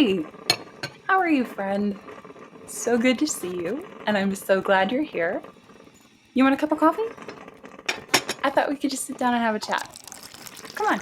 Hey, how are you, friend? So good to see you, and I'm so glad you're here. You want a cup of coffee? I thought we could just sit down and have a chat. Come on.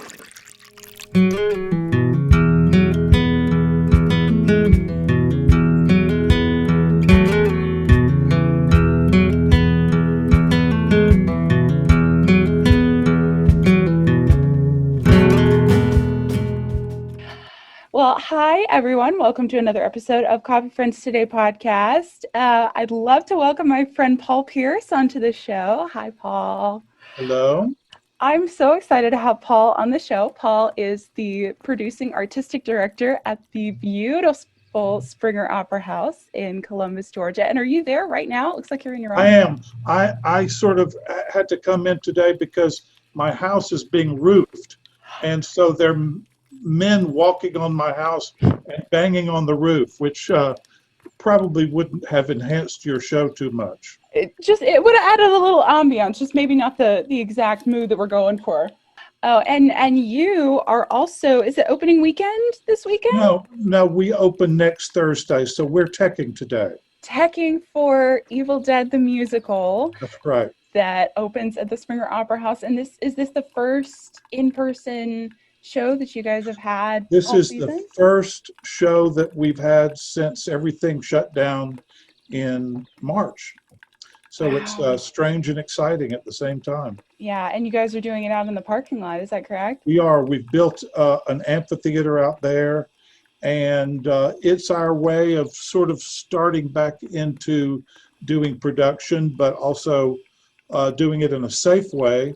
Well, hi, everyone. Welcome to another episode of Coffee Friends Today podcast. I'd love to welcome my friend Paul Pierce onto the show. Hi, Paul. Hello. I'm so excited to have Paul on the show. Paul is the producing artistic director at the beautiful Springer Opera House in Columbus, Georgia. And are you there right now? It looks like you're in your own. I am. I sort of had to come in today because my house is being roofed. And so there are men walking on my house and banging on the roof, which probably wouldn't have enhanced your show too much. It would have added a little ambiance, just maybe not the exact mood that we're going for. Oh, and you are also, is it opening weekend this weekend? No, we open next Thursday, so we're teching today. Teching for Evil Dead the Musical. That's right. That opens at the Springer Opera House. And is this the first in-person show that you guys have had? This is the first show that we've had since everything shut down in March. So wow. It's strange and exciting at the same time. Yeah, and you guys are doing it out in the parking lot, is that correct? We are. We've built an amphitheater out there, and it's our way of sort of starting back into doing production, but also doing it in a safe way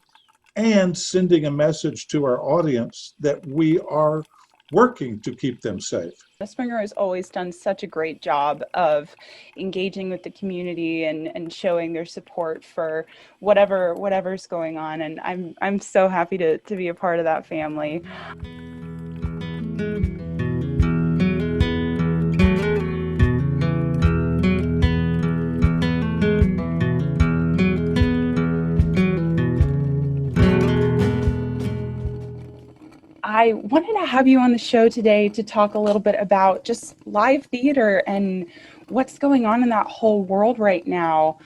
and sending a message to our audience that we are working to keep them safe. Springer has always done such a great job of engaging with the community and showing their support for whatever's going on, and I'm so happy to be a part of that family. I wanted to have you on the show today to talk a little bit about just live theater and what's going on in that whole world right now.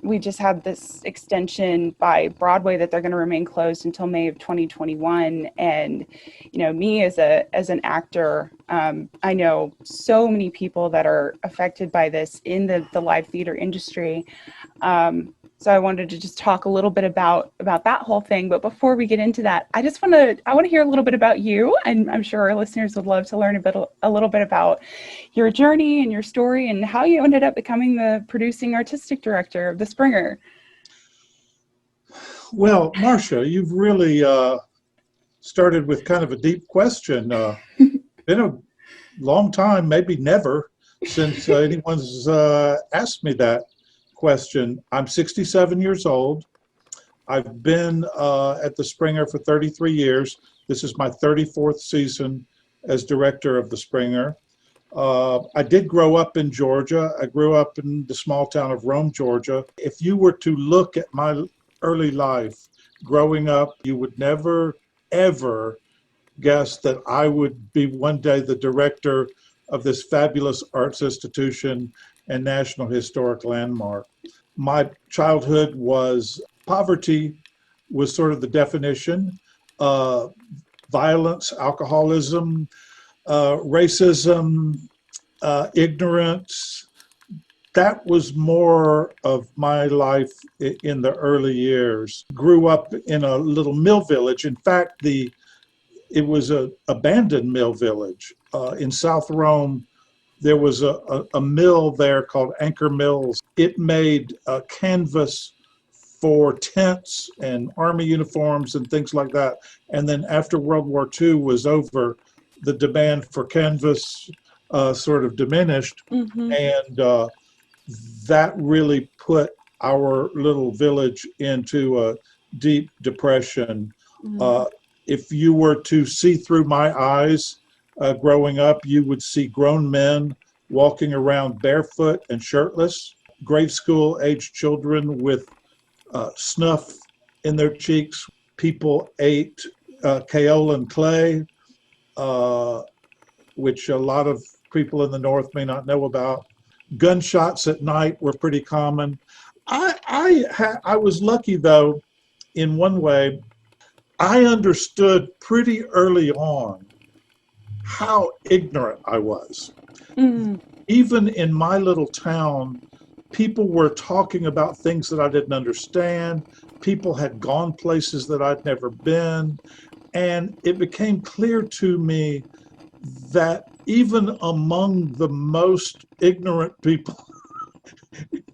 We just had this extension by Broadway that they're going to remain closed until May of 2021. And, you know, me as an actor, I know so many people that are affected by this in the live theater industry. So I wanted to just talk a little bit about that whole thing. But before we get into that, I want to hear a little bit about you. And I'm sure our listeners would love to learn a little bit about your journey and your story and how you ended up becoming the producing artistic director of the Springer. Well, Marcia, you've really started with kind of a deep question. Been a long time, maybe never, since anyone's asked me that question. I'm 67 years old. I've been at the Springer for 33 years. This is my 34th season as director of the Springer. I did grow up in Georgia. I grew up in the small town of Rome, Georgia. If you were to look at my early life growing up, you would never, ever guess that I would be one day the director of this fabulous arts institution and National Historic Landmark. My childhood was poverty was sort of the definition. Violence, alcoholism, racism, ignorance. That was more of my life in the early years. Grew up in a little mill village. In fact, it was an abandoned mill village in South Rome. There was a mill there called Anchor Mills. It made canvas for tents and army uniforms and things like that. And then after World War II was over, the demand for canvas sort of diminished. Mm-hmm. And that really put our little village into a deep depression. Mm-hmm. If you were to see through my eyes, growing up, you would see grown men walking around barefoot and shirtless, grade school aged children with snuff in their cheeks. People ate kaolin clay. which a lot of people in the North may not know about. Gunshots at night were pretty common. I was lucky, though, in one way. I understood pretty early on how ignorant I was. Mm, Even in my little town, people were talking about things that I didn't understand. People had gone places that I'd never been. And it became clear to me that even among the most ignorant people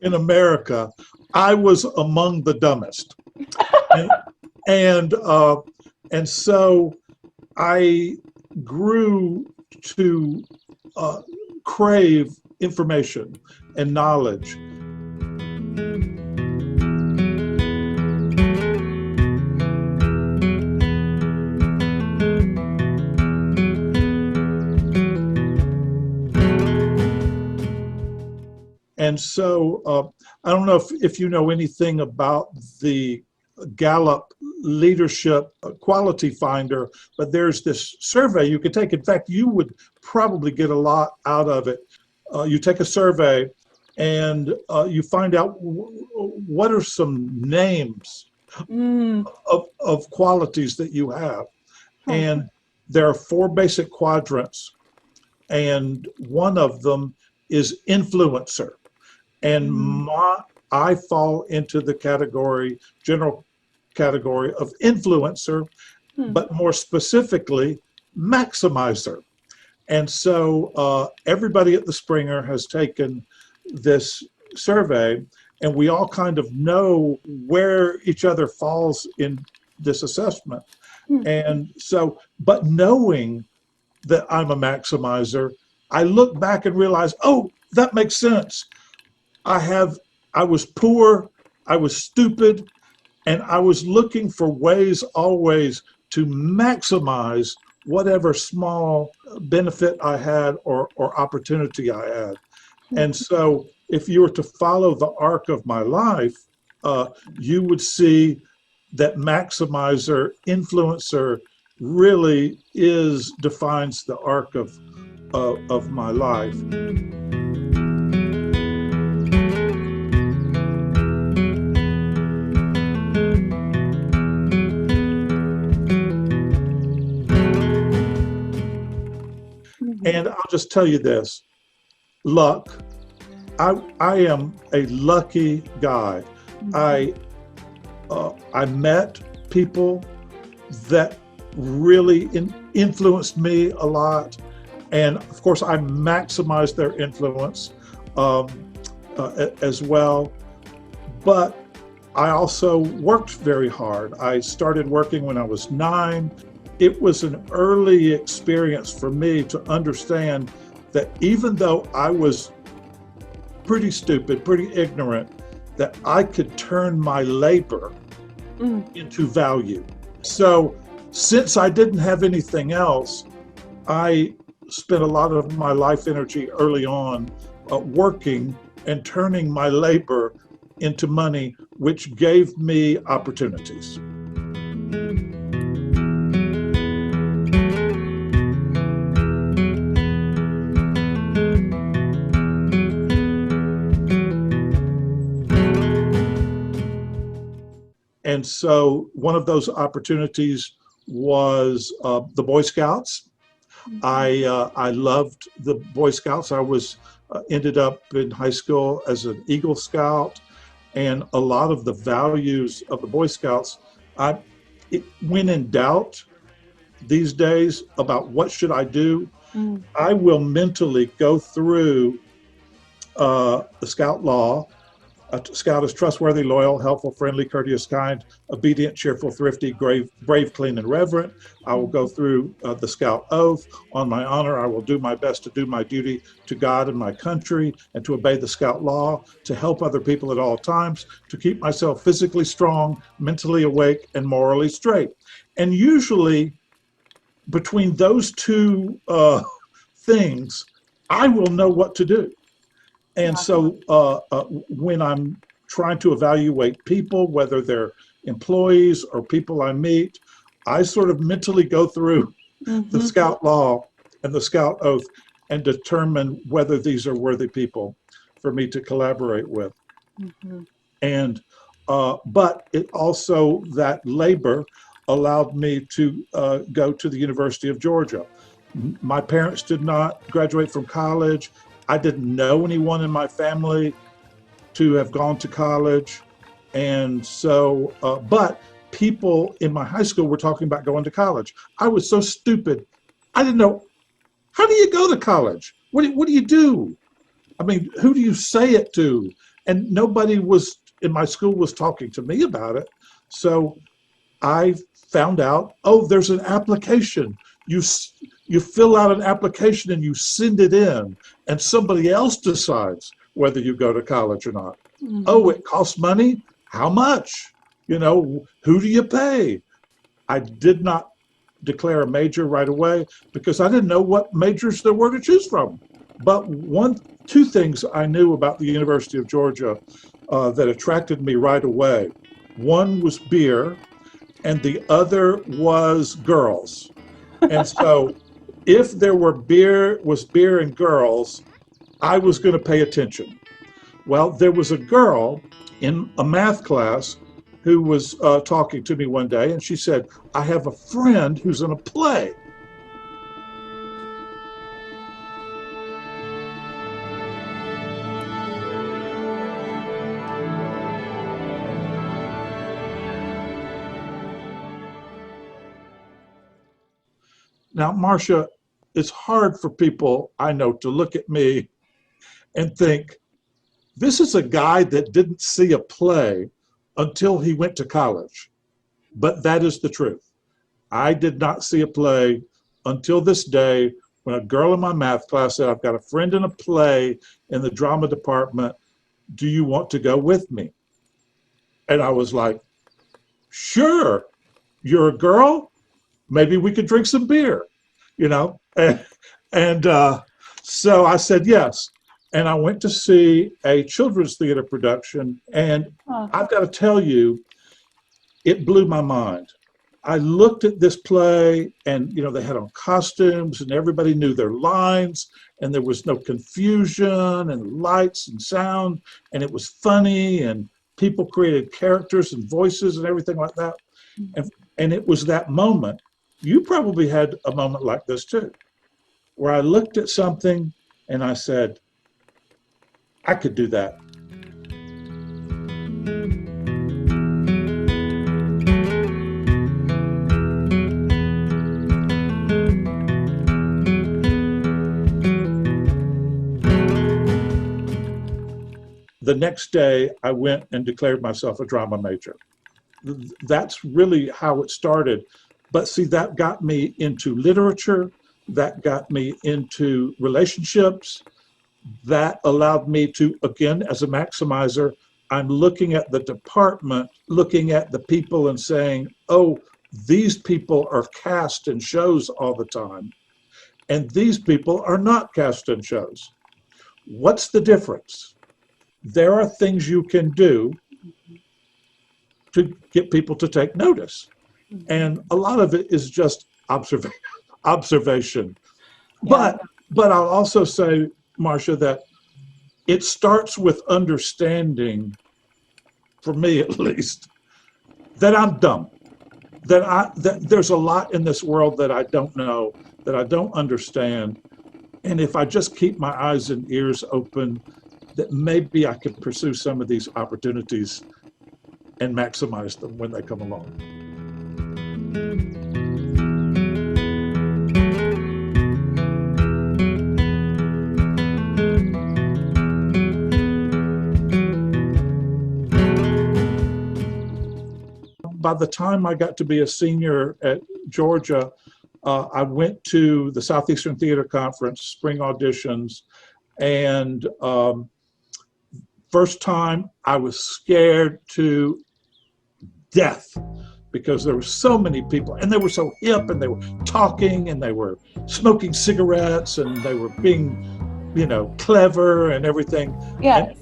in America, I was among the dumbest. And and, uh, and so I grew to uh, crave information and knowledge. And so I don't know if you know anything about the Gallup Leadership Quality Finder, but there's this survey you could take. In fact, you would probably get a lot out of it. You take a survey and you find out what are some names mm, of qualities that you have. huh, And there are four basic quadrants, and one of them is influencer. And mm, I fall into the general category of influencer, hmm, but more specifically, maximizer. And so everybody at the Springer has taken this survey, and we all kind of know where each other falls in this assessment. hmm, And so, but knowing that I'm a maximizer, I look back and realize, oh, that makes sense. I have, I was poor, I was stupid, and I was looking for ways always to maximize whatever small benefit I had or opportunity I had. hmm. And so if you were to follow the arc of my life, you would see that maximizer, influencer really defines the arc of my life. Mhm. And I'll just tell you this, luck. I am a lucky guy. Mhm. I I met people that really influenced me a lot, and of course I maximized their influence um, as well. But I also worked very hard. I started working when I was 9. It was an early experience for me to understand that even though I was pretty stupid, pretty ignorant, that I could turn my labor Mm, into value. So since I didn't have anything else, I spent a lot of my life energy early on working and turning my labor into money, which gave me opportunities. And so one of those opportunities was the Boy Scouts. mhm, I loved the Boy Scouts. I was ended up in high school as an Eagle Scout, and a lot of the values of the Boy Scouts. When in doubt these days about what should I do, mm, I will mentally go through the Scout law. A scout is trustworthy, loyal, helpful, friendly, courteous, kind, obedient, cheerful, thrifty, brave, clean, and reverent. I will go mhm, through the scout oath. On my honor, I will do my best to do my duty to God and my country and to obey the scout law, to help other people at all times, to keep myself physically strong, mentally awake, and morally straight. And usually between those two things, I will know what to do. And yeah, so when I'm trying to evaluate people, whether they're employees or people I meet, I sort of mentally go through the mhm, Scout law and the Scout Oath and determine whether these are worthy people for me to collaborate with. Mhm. And but it also, that labor allowed me to go to the University of Georgia. My parents did not graduate from college. I didn't know anyone in my family to have gone to college. And so, but people in my high school were talking about going to college. I was so stupid. I didn't know, how do you go to college? What do you do? I mean, who do you say it to? And nobody was in my school was talking to me about it. So I found out, oh, there's an application. You you fill out an application and you send it in, and somebody else decides whether you go to college or not. Oh, Mhm. it costs money. How much? You know, who do you pay? I did not declare a major right away because I didn't know what majors there were to choose from. But two things I knew about the University of Georgia that attracted me right away. One was beer, and the other was girls. And so, if there were beer and girls, I was going to pay attention. Well, there was a girl in a math class who was talking to me one day, and she said, I have a friend who's in a play. Now, Marcia, it's hard for people I know to look at me and think, this is a guy that didn't see a play until he went to college. But that is the truth. I did not see a play until this day when a girl in my math class said, I've got a friend in a play in the drama department. Do you want to go with me? And I was like, sure. You're a girl? Maybe we could drink some beer, you know? And so I said yes. And I went to see a children's theater production. And Oh. I've got to tell you, it blew my mind. I looked at this play, and they had on costumes and everybody knew their lines, and there was no confusion and lights and sound, and it was funny, and people created characters and voices and everything like that. And it was that moment. You probably had a moment like this too, where I looked at something and I said, I could do that. The next day, I went and declared myself a drama major. That's really how it started. But see, that got me into literature, that got me into relationships, that allowed me to, again, as a maximizer, I'm looking at the department, looking at the people and saying, oh, these people are cast in shows all the time, and these people are not cast in shows. What's the difference? There are things you can do to get people to take notice. And a lot of it is just observation. Yeah. But I'll also say, Marcia, that it starts with understanding, for me at least, that I'm dumb. That there's a lot in this world that I don't know, that I don't understand. And if I just keep my eyes and ears open, that maybe I can pursue some of these opportunities and maximize them when they come along. By the time I got to be a senior at Georgia, I went to the Southeastern Theater Conference, spring auditions, and first time I was scared to death because there were so many people, and they were so hip, and they were talking, and they were smoking cigarettes, and they were being, clever and everything. Yes.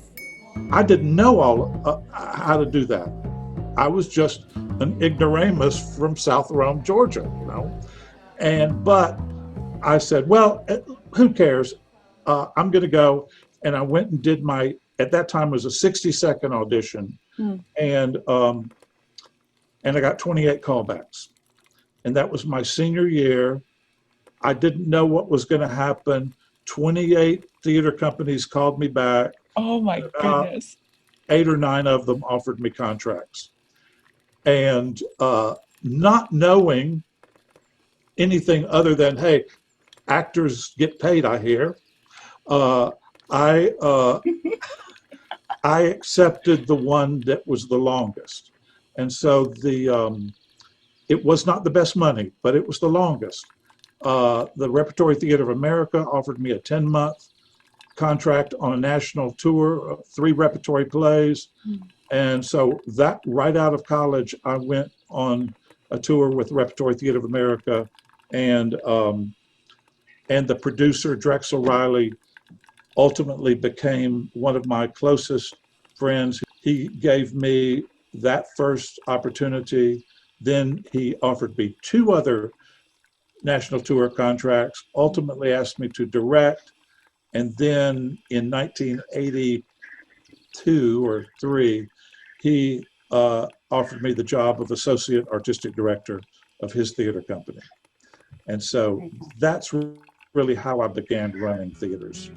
And I didn't know how to do that. I was just an ignoramus from South Rome, Georgia, but I said, well, who cares? I'm going to go. And I went and did at that time it was a 60-second audition. Mm. And I got 28 callbacks. And that was my senior year. I didn't know what was going to happen. 28 theater companies called me back. Oh my goodness. 8 or 9 of them offered me contracts. And not knowing anything other than, hey, actors get paid, I hear. Uh, I I accepted the one that was the longest, and so it was not the best money, but it was the longest. The Repertory Theater of America offered me a 10-month contract on a national tour of 3 repertory plays, and so that right out of college, I went on a tour with Repertory Theater of America, and the producer Drexel Riley ultimately became one of my closest friends. He gave me that first opportunity. Then he offered me 2 other national tour contracts, ultimately asked me to direct. And then in 1982 or 3, he offered me the job of associate artistic director of his theater company. And so that's really how I began running theaters.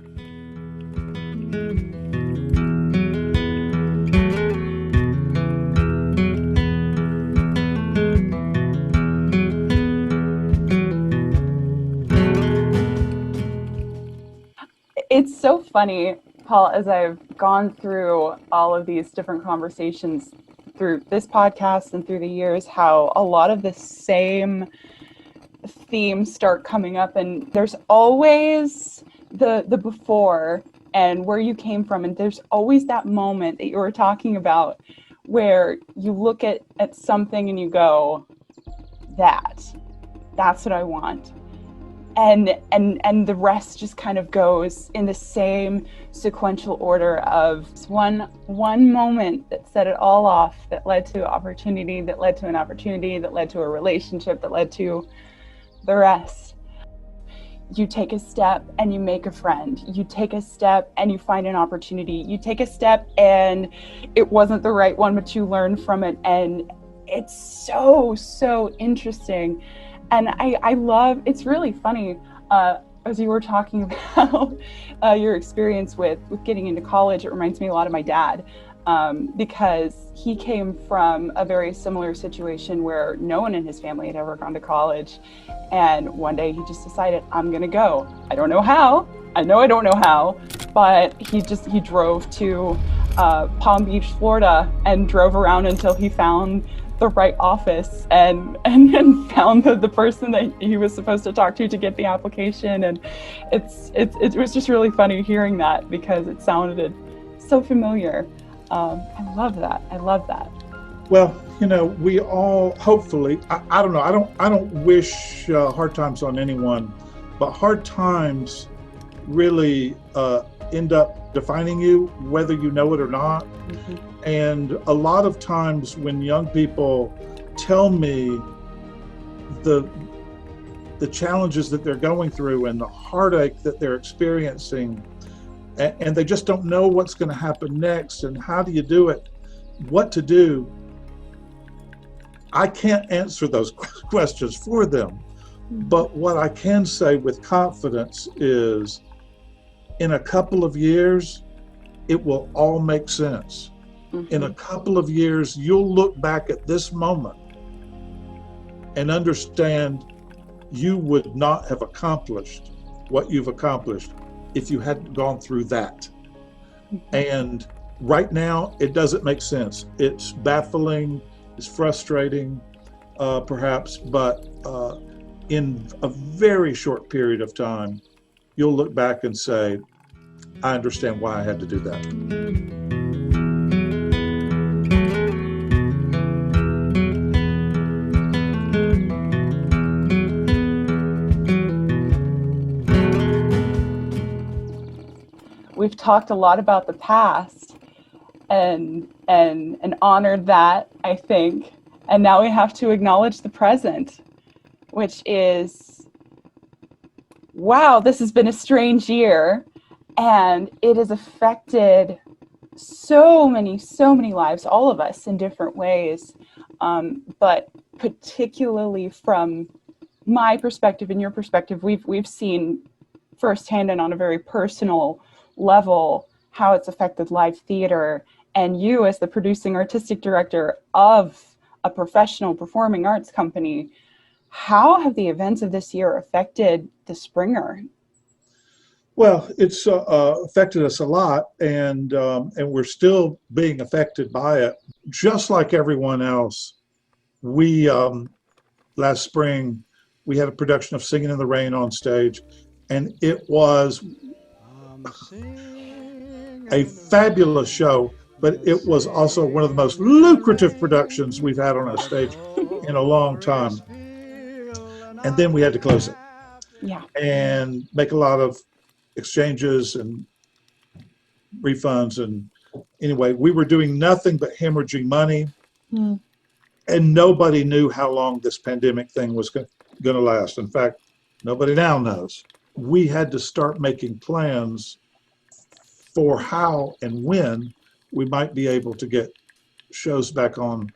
It's so funny, Paul, as I've gone through all of these different conversations through this podcast and through the years, how a lot of the same themes start coming up, and there's always the before and where you came from, and there's always that moment that you were talking about where you look at something and you go, that's what I want. And the rest just kind of goes in the same sequential order of one moment that set it all off, that led to opportunity, that led to an opportunity, that led to a relationship, that led to the rest. You take a step and you make a friend. You take a step and you find an opportunity. You take a step and it wasn't the right one, but you learn from it. And it's so interesting. And I love, it's really funny, as you were talking about your experience with getting into college, it reminds me a lot of my dad, because he came from a very similar situation where no one in his family had ever gone to college. And one day he just decided, I'm going to go. I don't know how. I know I don't know how, but he drove to Palm Beach, Florida, and drove around until he found the right office and found the person that he was supposed to talk to get the application. And it was just really funny hearing that, because it sounded so familiar. I love that. Well, we all hopefully, I don't know, I don't wish hard times on anyone, but hard times really end up defining you, whether you know it or not. Mm-hmm. And a lot of times when young people tell me the challenges that they're going through and the heartache that they're experiencing, and they just don't know what's going to happen next and how do you do it, what to do, I can't answer those questions for them. But what I can say with confidence is, in a couple of years, it will all make sense. Mm-hmm. In a couple of years, you'll look back at this moment and understand you would not have accomplished what you've accomplished if you hadn't gone through that. Mm-hmm. And right now, it doesn't make sense. It's baffling, it's frustrating, perhaps, but in a very short period of time, you'll look back and say, I understand why I had to do that. We've talked a lot about the past and honored that, I think. And now we have to acknowledge the present, which is wow, this has been a strange year. And it has affected so many lives, all of us in different ways. But particularly from my perspective and your perspective, we've seen firsthand and on a very personal level how it's affected live theater. And you, as the producing artistic director of a professional performing arts company, how have the events of this year affected the Springer? Well, it's affected us a lot, and we're still being affected by it, just like everyone else. We last spring we had a production of Singing in the Rain on stage, and it was a fabulous show, but it was also one of the most lucrative productions we've had on our stage in a long time. And then we had to close it Yeah. and make a lot of exchanges and refunds. And anyway, we were doing nothing but hemorrhaging money, and nobody knew how long this pandemic thing was going to last. In fact, nobody now knows. We had to start making plans for how and when we might be able to get shows back on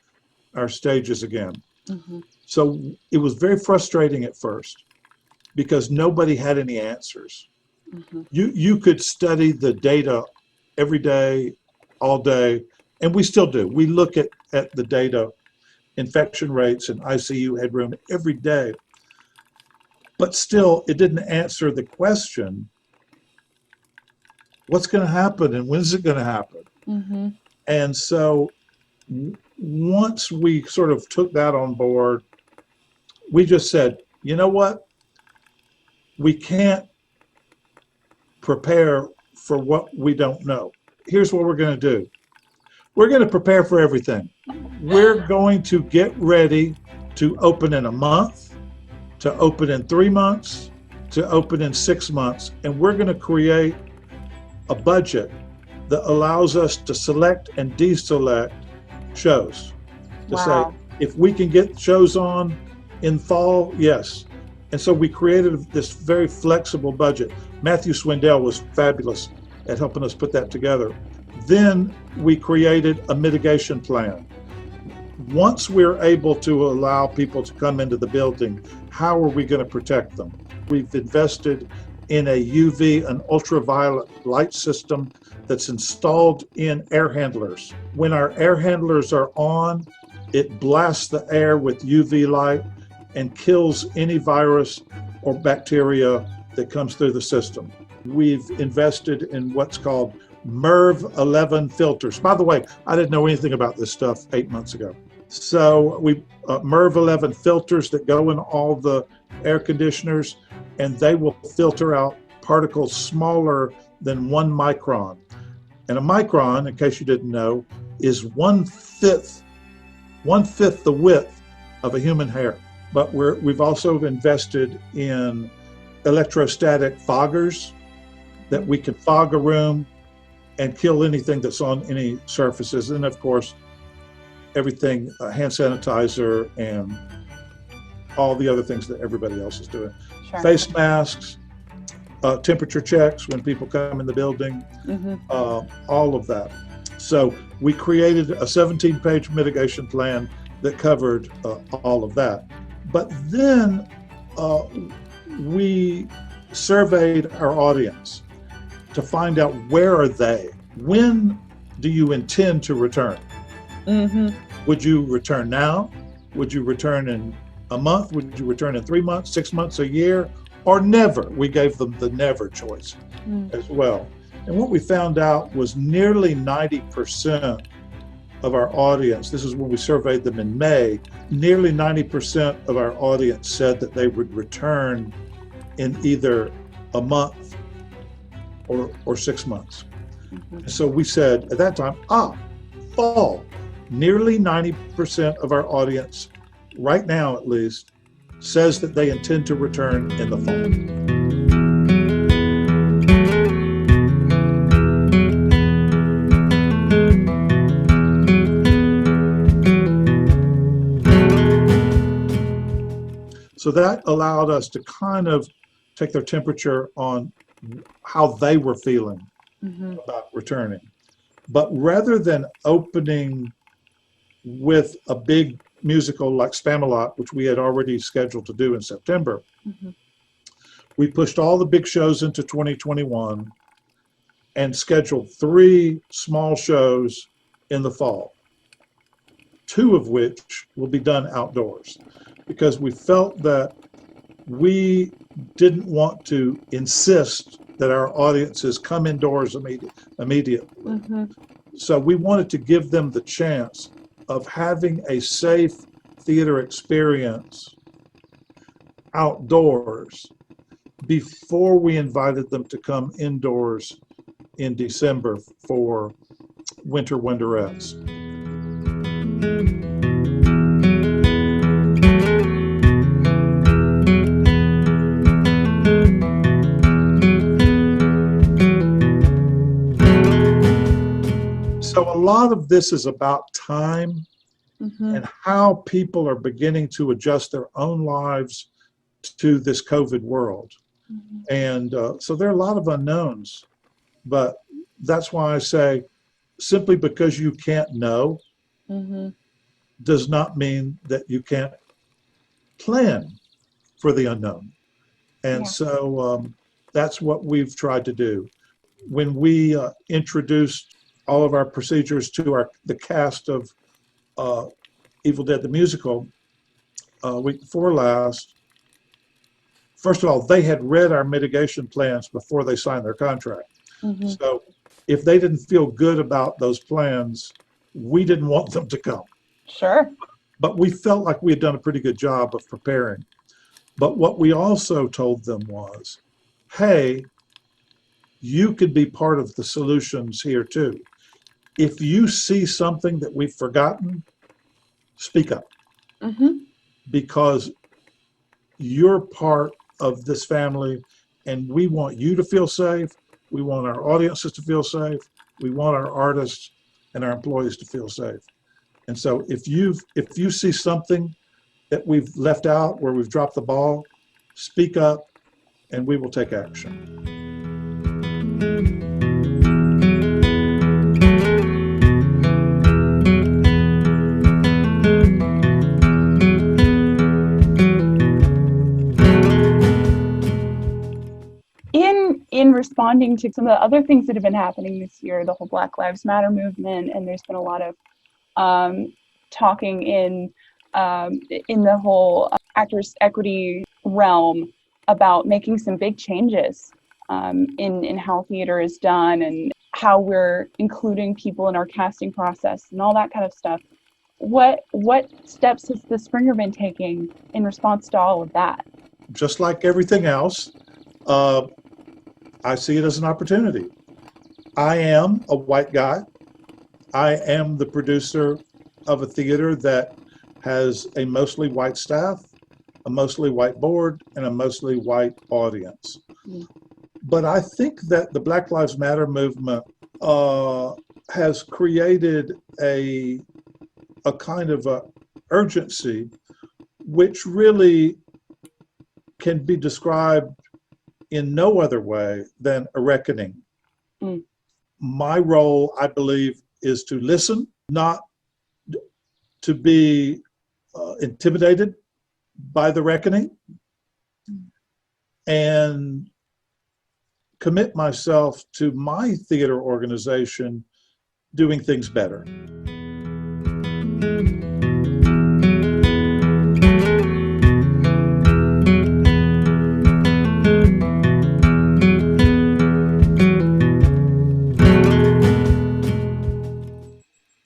our stages again. So it was very frustrating at first because nobody had any answers. You could study the data every day, all day, and we still do. We look at the data, infection rates and ICU headroom every day, but still it didn't answer the question, what's going to happen and when's it going to happen? And so once we sort of took that on board, we just said, you know what? We can't prepare for what we don't know. Here's what we're going to do. We're going to prepare for everything. We're going to get ready to open in a month, to open in 3 months, to open in 6 months. And we're going to create a budget that allows us to select and deselect shows. To say, if we can get shows on in fall, yes. And so we created this very flexible budget. Matthew Swindell was fabulous at helping us put that together. Then we created a mitigation plan. Once we're able to allow people to come into the building, how are we going to protect them? We've invested in a UV, an ultraviolet light system that's installed in air handlers. When our air handlers are on, it blasts the air with UV light and kills any virus or bacteria that comes through the system. We've invested in what's called MERV 11 filters. By the way, I didn't know anything about this stuff 8 months ago. So we MERV 11 filters that go in all the air conditioners, and they will filter out particles smaller than 1 micron. And a micron, in case you didn't know, is one-fifth the width of a human hair. But we've also invested in electrostatic foggers that we can fog a room and kill anything that's on any surfaces. And of course, everything, hand sanitizer and all the other things that everybody else is doing. Sure. Face masks, temperature checks when people come in the building, all of that. So we created a 17-page mitigation plan that covered all of that. But then we surveyed our audience to find out, where are they? When do you intend to return? Would you return now? Would you return in a month? Would you return in 3 months, 6 months, a year, or never? We gave them the never choice as well. And what we found out was nearly 90% of our audience, this is when we surveyed them in May, nearly 90% of our audience said that they would return in either a month or 6 months. So we said at that time, fall. Nearly 90% of our audience, right now at least, says that they intend to return in the fall. So that allowed us to kind of take their temperature on how they were feeling Mm-hmm. about returning. But rather than opening with a big musical like Spamalot, which we had already scheduled to do in September, Mm-hmm. we pushed all the big shows into 2021 and scheduled 3 small shows in the fall, 2 of which will be done outdoors, because we felt that we didn't want to insist that our audiences come indoors immediately. Mm-hmm. So we wanted to give them the chance of having a safe theater experience outdoors before we invited them to come indoors in December for Winter Wonderettes. So a lot of this is about time Mm-hmm. and how people are beginning to adjust their own lives to this COVID world. Mm-hmm. And so there are a lot of unknowns, but that's why I say simply because you can't know Mm-hmm. does not mean that you can't plan for the unknown. And Yeah. so that's what we've tried to do. When we introduced all of our procedures to the cast of Evil Dead the Musical week before last, first of all, they had read our mitigation plans before they signed their contract. Mm-hmm. So if they didn't feel good about those plans, we didn't want them to come. Sure. But we felt like we had done a pretty good job of preparing. But what we also told them was, hey, you could be part of the solutions here too. If you see something that we've forgotten, speak up. Mm-hmm. Because you're part of this family and we want you to feel safe. We want our audiences to feel safe. We want our artists and our employees to feel safe. And so if you see something that we've left out, where we've dropped the ball, speak up and we will take action. In responding to some of the other things that have been happening this year, the whole Black Lives Matter movement, and there's been a lot of talking in the whole actors' equity realm about making some big changes in how theater is done and how we're including people in our casting process and all that kind of stuff. What steps has the Springer been taking in response to all of that? Just like everything else, I see it as an opportunity. I am a white guy. I am the producer of a theater that has a mostly white staff, a mostly white board, and a mostly white audience. Mm. But I think that the Black Lives Matter movement has created a kind of a urgency which really can be described in no other way than a reckoning. Mm. My role, I believe, is to listen, not to be intimidated by the reckoning, and commit myself to my theater organization doing things better.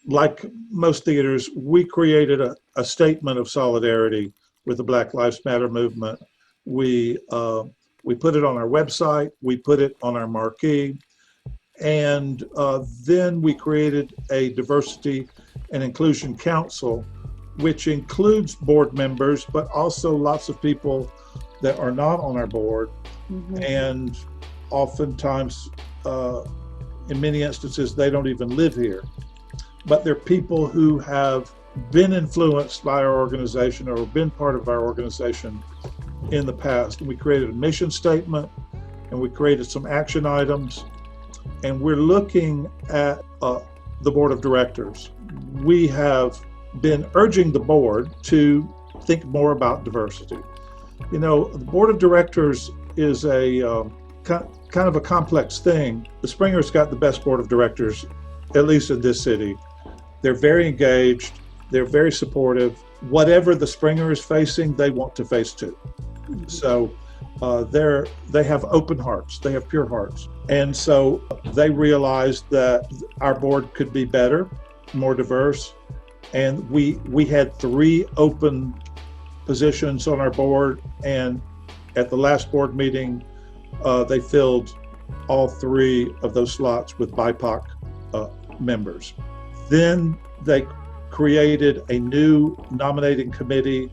Like most theaters, we created a statement of solidarity with the Black Lives Matter movement. We put it on our website, we put it on our marquee, and then we created a diversity and inclusion council, which includes board members, but also lots of people that are not on our board. Mm-hmm. And oftentimes, in many instances, they don't even live here. But they're people who have been influenced by our organization or been part of our organization in the past. We created a mission statement and we created some action items, and we're looking at the board of directors. We have been urging the board to think more about diversity. You know, the board of directors is a kind of a complex thing. The Springer's got the best board of directors, at least in this city. They're very engaged, they're very supportive. Whatever the Springer is facing, they want to face too. So they have open hearts, they have pure hearts. And so they realized that our board could be better, more diverse. And we had 3 open positions on our board, and at the last board meeting, they filled all 3 of those slots with BIPOC members. Then they created a new nominating committee,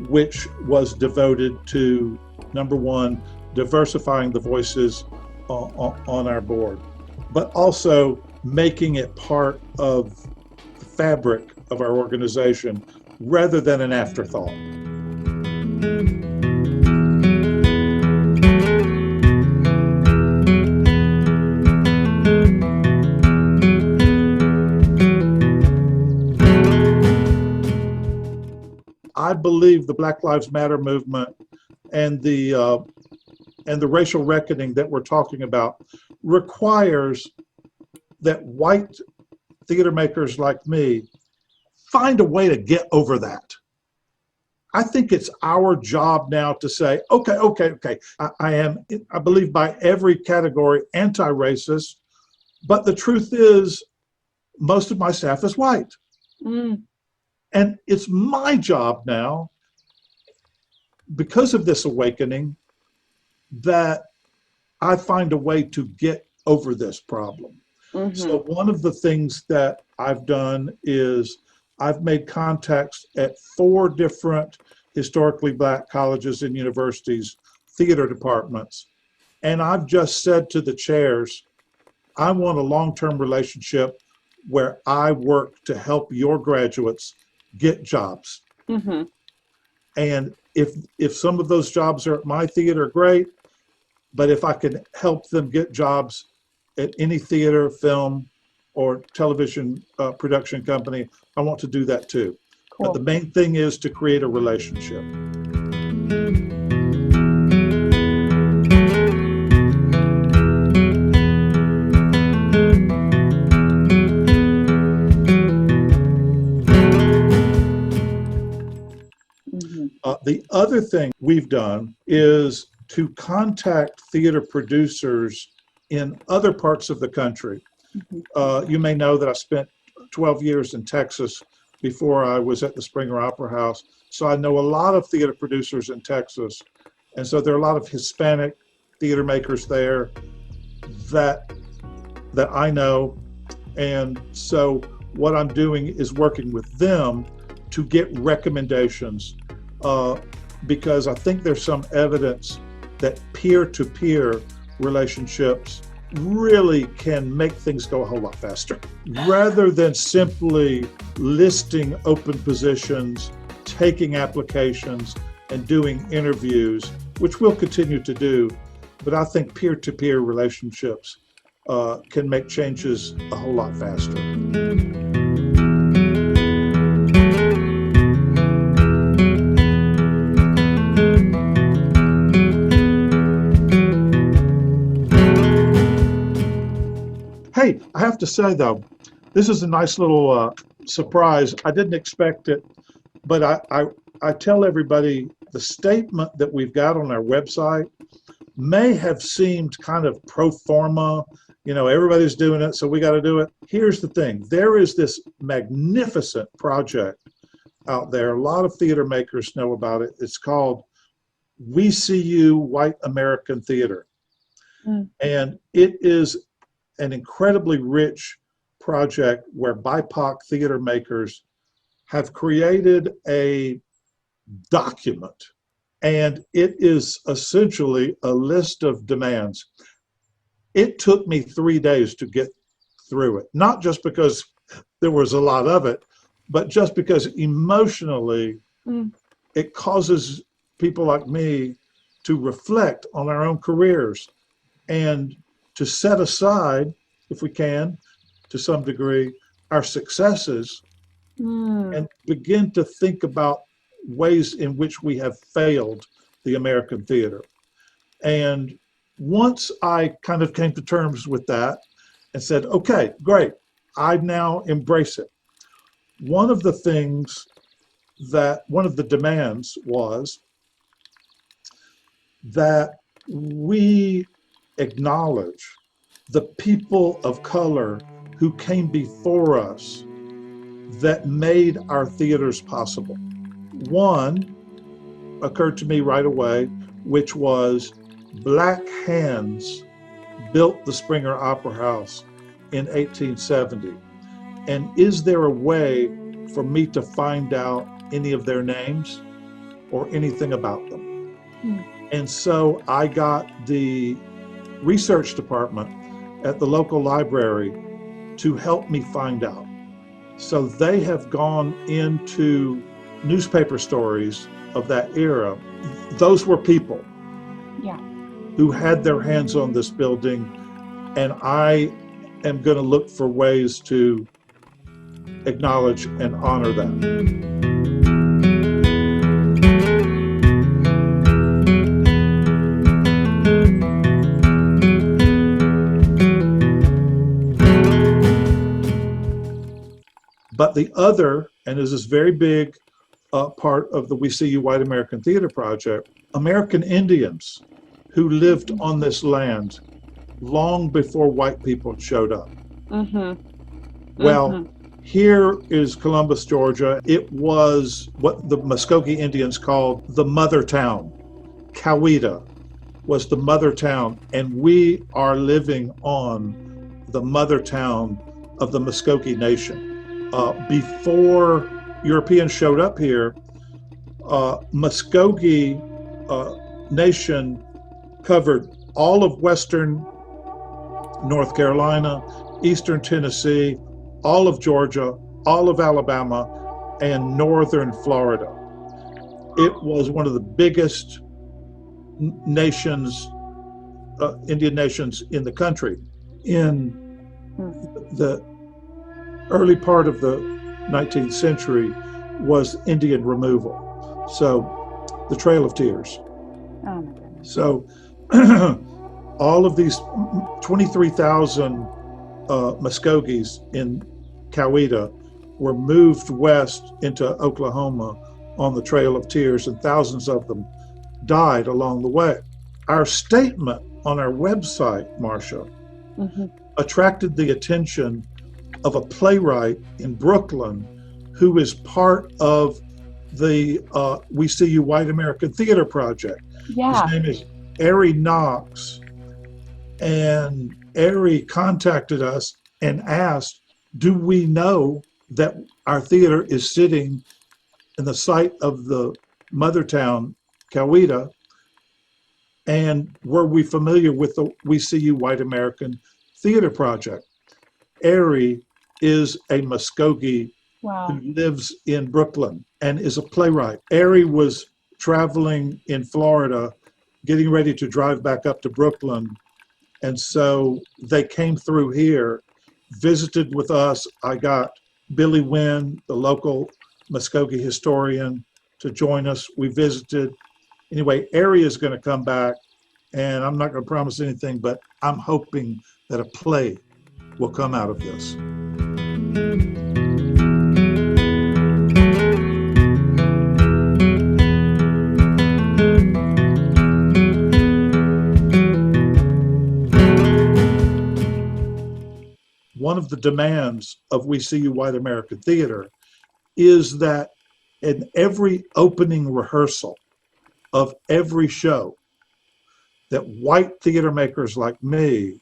which was devoted to, number 1, diversifying the voices on our board, but also making it part of the fabric of our organization rather than an afterthought. I believe the Black Lives Matter movement and the racial reckoning that we're talking about requires that white theater makers like me find a way to get over that. I think it's our job now to say, okay. I believe by every category anti-racist, but the truth is most of my staff is white. And it's my job now, because of this awakening, that I find a way to get over this problem. So one of the things that I've done is I've made contacts at 4 different historically Black colleges and universities, theater departments. And I've just said to the chairs, I want a long-term relationship where I work to help your graduates get jobs. And if some of those jobs are at my theater, great. But if I can help them get jobs at any theater, film, or television production company, I want to do that too. Cool. But the main thing is to create a relationship. The other thing we've done is to contact theater producers in other parts of the country. You may know that I spent 12 years in Texas before I was at the Springer Opera House. So I know a lot of theater producers in Texas. And so there are a lot of Hispanic theater makers there that I know. And so what I'm doing is working with them to get recommendations, because I think there's some evidence that peer-to-peer relationships really can make things go a whole lot faster. Rather than simply listing open positions, taking applications, and doing interviews, which we'll continue to do, but I think peer-to-peer relationships can make changes a whole lot faster. Hey, I have to say though, this is a nice little surprise. I didn't expect it, but I tell everybody the statement that we've got on our website may have seemed kind of pro forma, you know, everybody's doing it, so we got to do it. Here's the thing, there is this magnificent project out there. A lot of theater makers know about it. It's called We See You White American Theater. And it is an incredibly rich project where BIPOC theater makers have created a document, and it is essentially a list of demands. It took me 3 days to get through it, not just because there was a lot of it, but just because emotionally it causes people like me to reflect on our own careers and to set aside, if we can, to some degree, our successes Mm. and begin to think about ways in which we have failed the American theater. And once I kind of came to terms with that and said, okay, great, I now embrace it. One of the things one of the demands was that we acknowledge the people of color who came before us that made our theaters possible. One occurred to me right away, which was Black hands built the Springer Opera House in 1870. And is there a way for me to find out any of their names or anything about them? Hmm. And so I got the research department at the local library to help me find out. So they have gone into newspaper stories of that era. Those were people Yeah. who had their hands on this building, and I am going to look for ways to acknowledge and honor that. But the other, and this is very big part of the We See You White American Theater Project, American Indians who lived on this land long before white people showed up. Mm-hmm. Well, Mm-hmm. here is Columbus, Georgia. It was what the Muskogee Indians called the mother town. Coweta was the mother town, and we are living on the mother town of the Muskogee Nation. Before Europeans showed up here, Muskogee Nation covered all of western North Carolina, eastern Tennessee, all of Georgia, all of Alabama, and northern Florida. It was one of the biggest nations, Indian nations in the country. In the early part of the 19th century was Indian removal. So the Trail of Tears. Oh my goodness. So all of these 23,000 Muskogees in Coweta were moved west into Oklahoma on the Trail of Tears, and thousands of them died along the way. Our statement on our website, Marcia, attracted the attention of a playwright in Brooklyn who is part of the We See You White American Theater Project. Yeah. His name is Ari Knox, and Ari contacted us and asked, do we know that our theater is sitting in the site of the mother town, Coweta, and were we familiar with the We See You White American Theater Project? Ari is a Muskogee who lives in Brooklyn and is a playwright. Ari was traveling in Florida, getting ready to drive back up to Brooklyn. And so they came through here, visited with us. I got Billy Wynn, the local Muskogee historian, to join us. We visited. Anyway, Ari is going to come back, and I'm not going to promise anything, but I'm hoping that a play will come out of this. One of the demands of We See You White American Theater is that in every opening rehearsal of every show, that white theater makers like me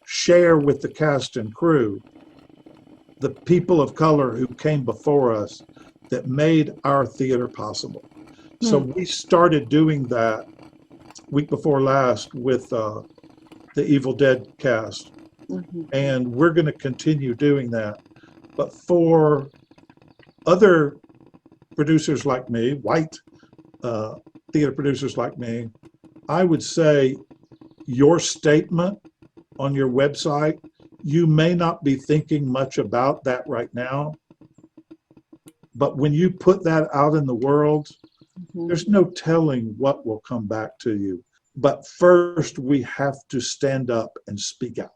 share with the cast and crew the people of color who came before us that made our theater possible. So we started doing that week before last with the Evil Dead cast. And we're going to continue doing that. But for other producers like me, white theater producers like me, I would say your statement on your website, you may not be thinking much about that right now, but when you put that out in the world, there's no telling what will come back to you. But first, we have to stand up and speak out.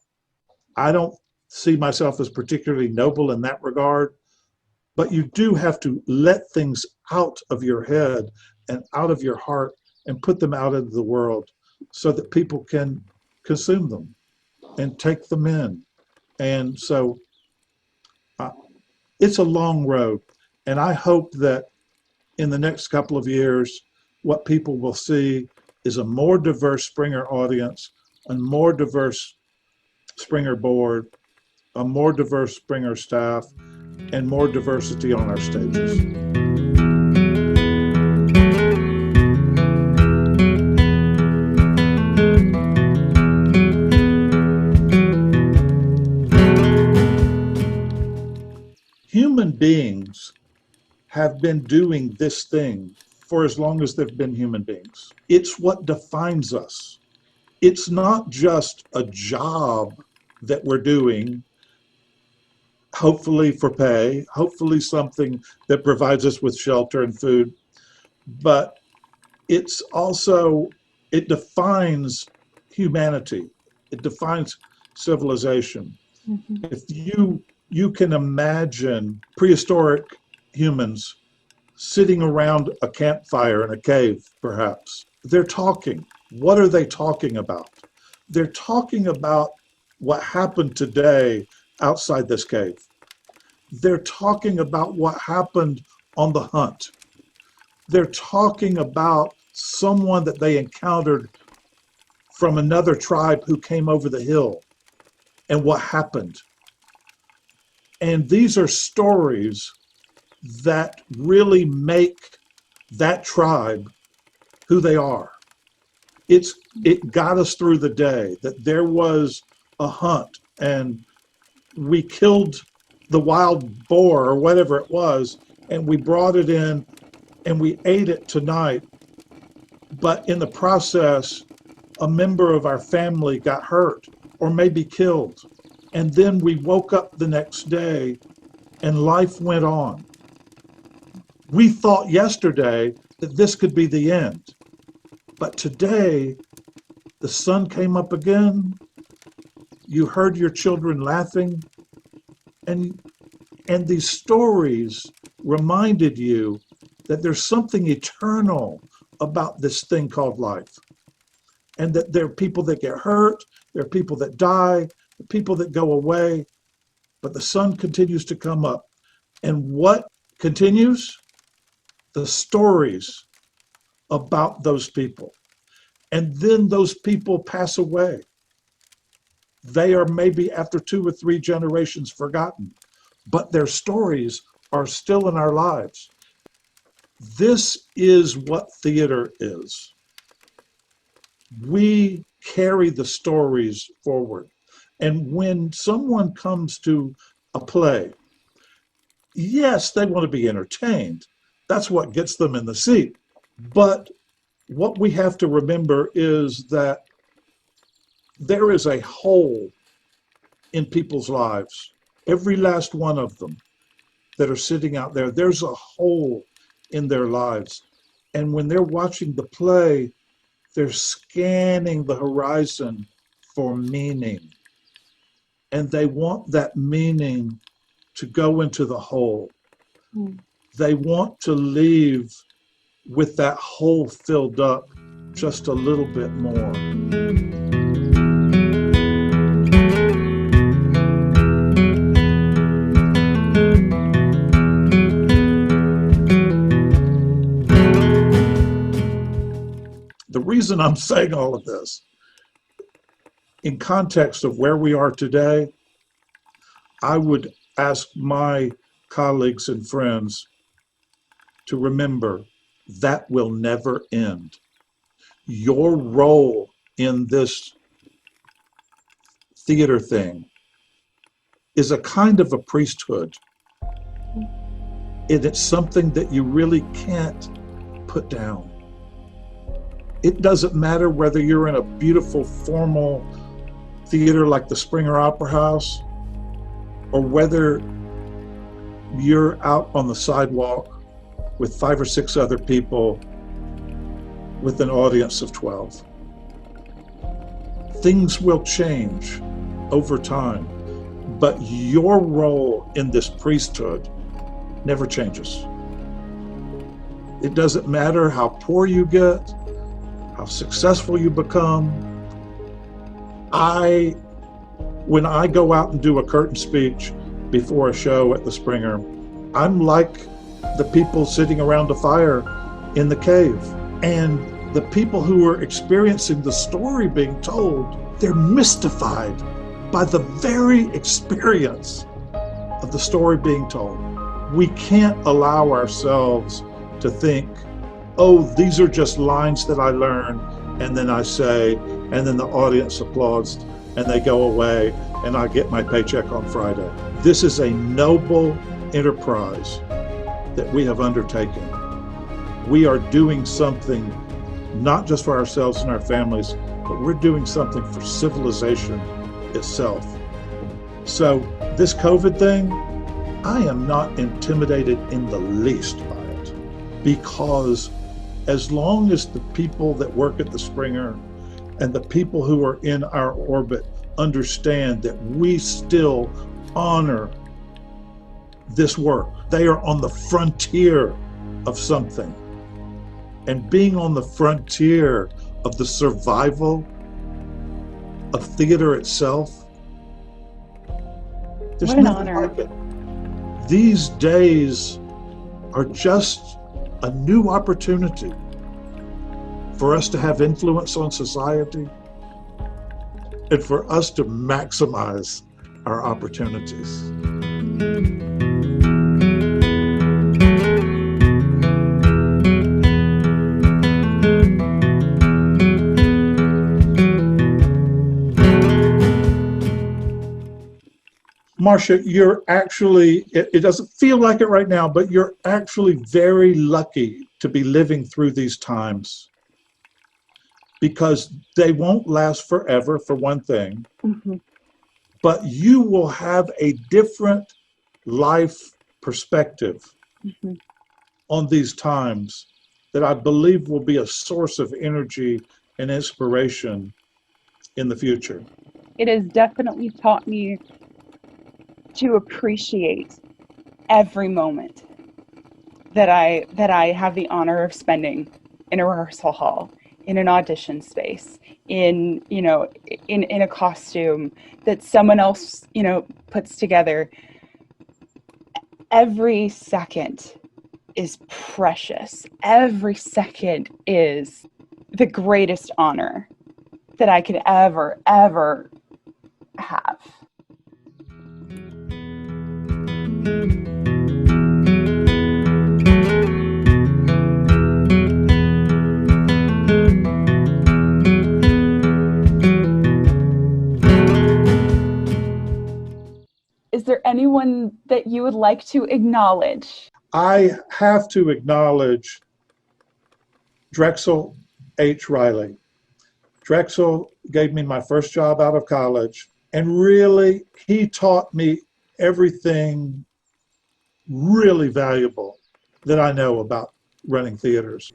I don't see myself as particularly noble in that regard, but you do have to let things out of your head and out of your heart and put them out into the world so that people can consume them and take them in. And so it's a long road. And I hope that in the next couple of years, what people will see is a more diverse Springer audience, a more diverse Springer board, a more diverse Springer staff, and more diversity on our stages. Human beings have been doing this thing for as long as they've been human beings. It's what defines us. It's not just a job that we're doing, hopefully for pay, hopefully something that provides us with shelter and food, but it's also, it defines humanity. It defines civilization. Mm-hmm. If you can imagine prehistoric humans sitting around a campfire in a cave, perhaps. They're talking. What are they talking about? They're talking about what happened today outside this cave. They're talking about what happened on the hunt. They're talking about someone that they encountered from another tribe who came over the hill and what happened. And these are stories that really make that tribe who they are. It got us through the day, that there was a hunt and we killed the wild boar or whatever it was, and we brought it in and we ate it tonight. But in the process, a member of our family got hurt or maybe killed. And then we woke up the next day and life went on. We thought yesterday that this could be the end. But today, the sun came up again. You heard your children laughing. And these stories reminded you that there's something eternal about this thing called life. And that there are people that get hurt, there are people that die, people that go away, but the sun continues to come up. And what continues? The stories about those people. And then those people pass away. They are maybe after 2 or 3 generations forgotten, but their stories are still in our lives. This is what theater is. We carry the stories forward. And when someone comes to a play, yes, they want to be entertained. That's what gets them in the seat. But what we have to remember is that there is a hole in people's lives, every last one of them that are sitting out there. There's a hole in their lives. And when they're watching the play, they're scanning the horizon for meaning. And they want that meaning to go into the hole. They want to leave with that hole filled up just a little bit more. The reason I'm saying all of this, in context of where we are today, I would ask my colleagues and friends to remember that will never end. Your role in this theater thing is a kind of a priesthood. It's something that you really can't put down. It doesn't matter whether you're in a beautiful formal theater like the Springer Opera House or whether you're out on the sidewalk with 5 or 6 other people with an audience of 12. Things will change over time, but your role in this priesthood never changes. It doesn't matter how poor you get, how successful you become. When I go out and do a curtain speech before a show at the Springer, I'm like the people sitting around a fire in the cave. And the people who are experiencing the story being told, they're mystified by the very experience of the story being told. We can't allow ourselves to think, oh, these are just lines that I learned and then I say, and then the audience applauds and they go away and I get my paycheck on Friday. This is a noble enterprise that we have undertaken. We are doing something not just for ourselves and our families, but we're doing something for civilization itself. So this COVID thing, I am not intimidated in the least by it, because as long as the people that work at the Springer and the people who are in our orbit understand that we still honor this work, they are on the frontier of something. And being on the frontier of the survival of theater itself, there's what an nothing honor. like it. These days are just a new opportunity for us to have influence on society and for us to maximize our opportunities. Marcia, you're actually, it doesn't feel like it right now, but you're actually very lucky to be living through these times, because they won't last forever, for one thing, but you will have a different life perspective on these times that I believe will be a source of energy and inspiration in the future. It has definitely taught me to appreciate every moment that I have the honor of spending in a rehearsal hall, in an audition space, in a costume that someone else puts together. Every second is precious. Every second is the greatest honor that I could ever have. Is there anyone that you would like to acknowledge? I have to acknowledge Drexel H. Riley. Drexel gave me my first job out of college, and really, he taught me everything really valuable that I know about running theaters.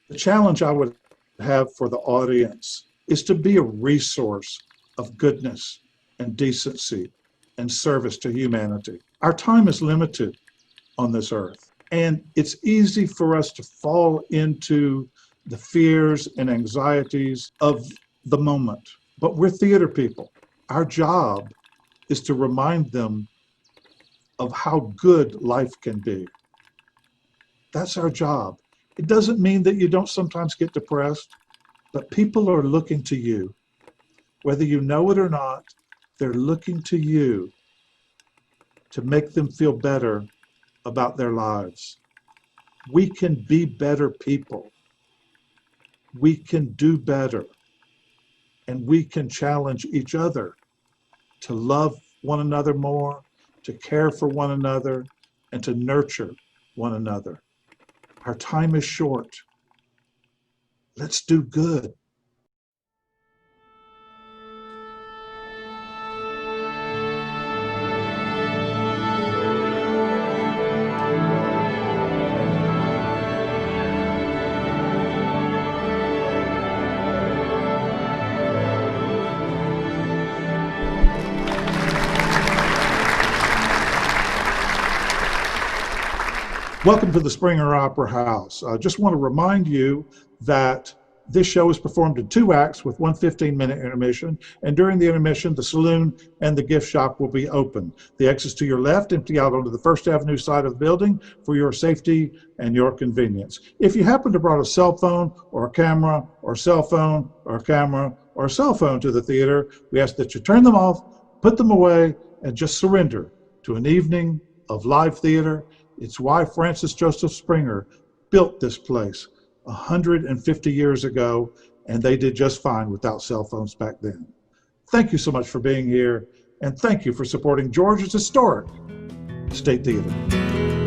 The challenge I would have for the audience is to be a resource of goodness and decency and service to humanity. Our time is limited on this earth, and it's easy for us to fall into the fears and anxieties of the moment. But we're theater people. Our job is to remind them of how good life can be. That's our job. It doesn't mean that you don't sometimes get depressed, but people are looking to you. Whether you know it or not, they're looking to you to make them feel better about their lives. We can be better people we can do better, and we can challenge each other to love one another more, to care for one another, and to nurture one another. Our time is short. Let's do good. Welcome to the Springer Opera House. I just want to remind you that this show is performed in 2 acts with one 15-minute intermission, and during the intermission, the saloon and the gift shop will be open. The exits to your left empty out onto the First Avenue side of the building for your safety and your convenience. If you happen to brought a cell phone or a camera or cell phone or a camera or a cell phone to the theater, we ask that you turn them off, put them away, and just surrender to an evening of live theater. It's why Francis Joseph Springer built this place 150 years ago, and they did just fine without cell phones back then. Thank you so much for being here, and thank you for supporting Georgia's historic State Theater.